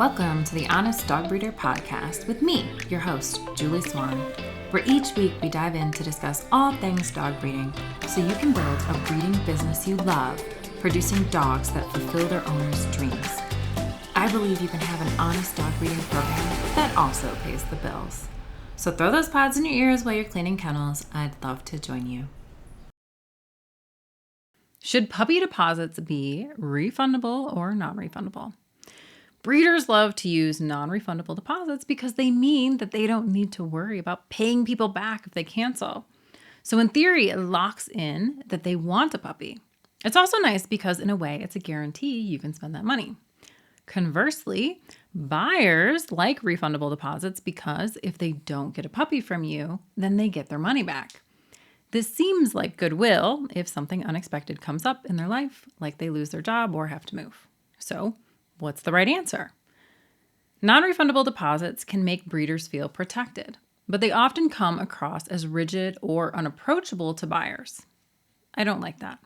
Welcome to the Honest Dog Breeder Podcast with me, your host, Julie Swan, where each week we dive in to discuss all things dog breeding so you can build a breeding business you love, producing dogs that fulfill their owners' dreams. I believe you can have an honest dog breeding program that also pays the bills. So throw those pods in your ears while you're cleaning kennels. I'd love to join you. Should puppy deposits be refundable or non-refundable? Breeders love to use non-refundable deposits because they mean that they don't need to worry about paying people back if they cancel. So in theory, it locks in that they want a puppy. It's also nice because in a way, it's a guarantee you can spend that money. Conversely, buyers like refundable deposits because if they don't get a puppy from you, then they get their money back. This seems like goodwill if something unexpected comes up in their life, like they lose their job or have to move. So, what's the right answer? Non-refundable deposits can make breeders feel protected, but they often come across as rigid or unapproachable to buyers. I don't like that.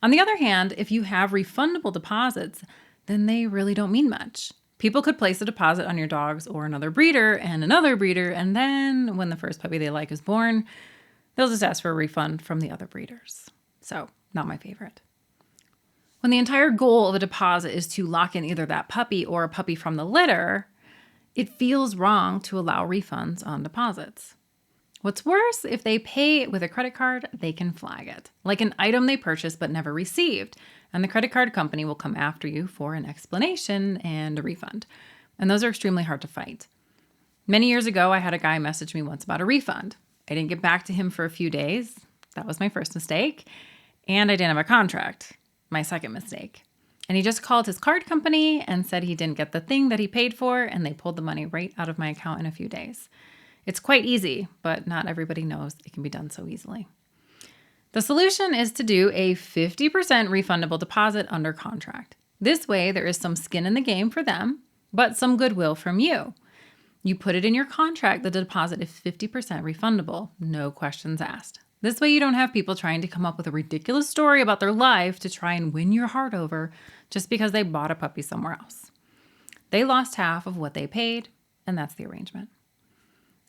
On the other hand, if you have refundable deposits, then they really don't mean much. People could place a deposit on your dogs or another breeder, and then when the first puppy they like is born, they'll just ask for a refund from the other breeders. So, not my favorite. When the entire goal of a deposit is to lock in either that puppy or a puppy from the litter, it feels wrong to allow refunds on deposits. What's worse, if they pay with a credit card, they can flag it, like an item they purchased but never received, and the credit card company will come after you for an explanation and a refund. And those are extremely hard to fight. Many years ago, I had a guy message me once about a refund. I didn't get back to him for a few days. That was my first mistake. And I didn't have a contract. My second mistake. And he just called his card company and said he didn't get the thing that he paid for, and they pulled the money right out of my account in a few days. It's quite easy, but not everybody knows it can be done so easily. The solution is to do a 50% refundable deposit under contract. This way, there is some skin in the game for them, but some goodwill from you. You put it in your contract that the deposit is 50% refundable, no questions asked. This way you don't have people trying to come up with a ridiculous story about their life to try and win your heart over just because they bought a puppy somewhere else. They lost half of what they paid, and that's the arrangement.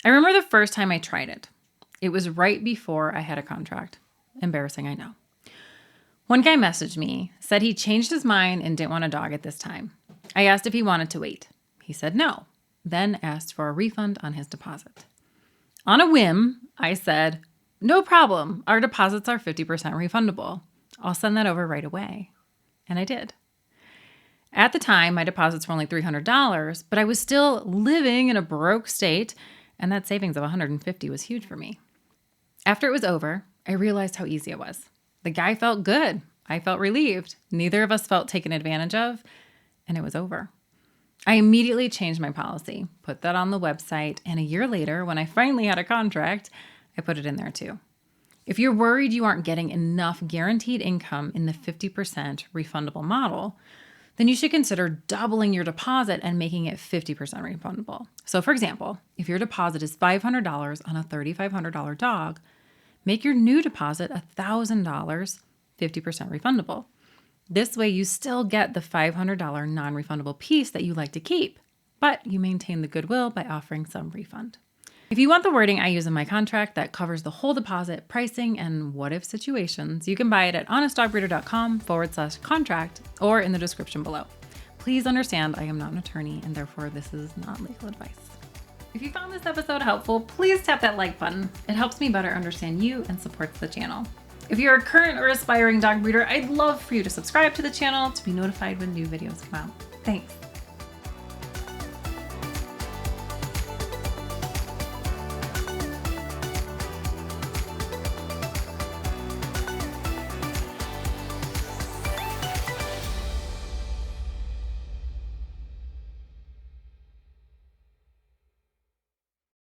I remember the first time I tried it. It was right before I had a contract. Embarrassing, I know. One guy messaged me, said he changed his mind and didn't want a dog at this time. I asked if he wanted to wait. He said no, then asked for a refund on his deposit. On a whim, I said, "No problem. Our deposits are 50% refundable. I'll send that over right away." And I did. At the time, my deposits were only $300, but I was still living in a broke state, and that savings of $150 was huge for me. After it was over, I realized how easy it was. The guy felt good. I felt relieved. Neither of us felt taken advantage of, and it was over. I immediately changed my policy, put that on the website, and a year later, when I finally had a contract, I put it in there too. If you're worried you aren't getting enough guaranteed income in the 50% refundable model, then you should consider doubling your deposit and making it 50% refundable. So for example, if your deposit is $500 on a $3,500 dog, make your new deposit $1,000, 50% refundable. This way you still get the $500 non-refundable piece that you like to keep, but you maintain the goodwill by offering some refund. If you want the wording I use in my contract that covers the whole deposit, pricing, and what-if situations, you can buy it at honestdogbreeder.com/contract or in the description below. Please understand I am not an attorney and therefore this is not legal advice. If you found this episode helpful, please tap that like button. It helps me better understand you and supports the channel. If you're a current or aspiring dog breeder, I'd love for you to subscribe to the channel to be notified when new videos come out. Thanks.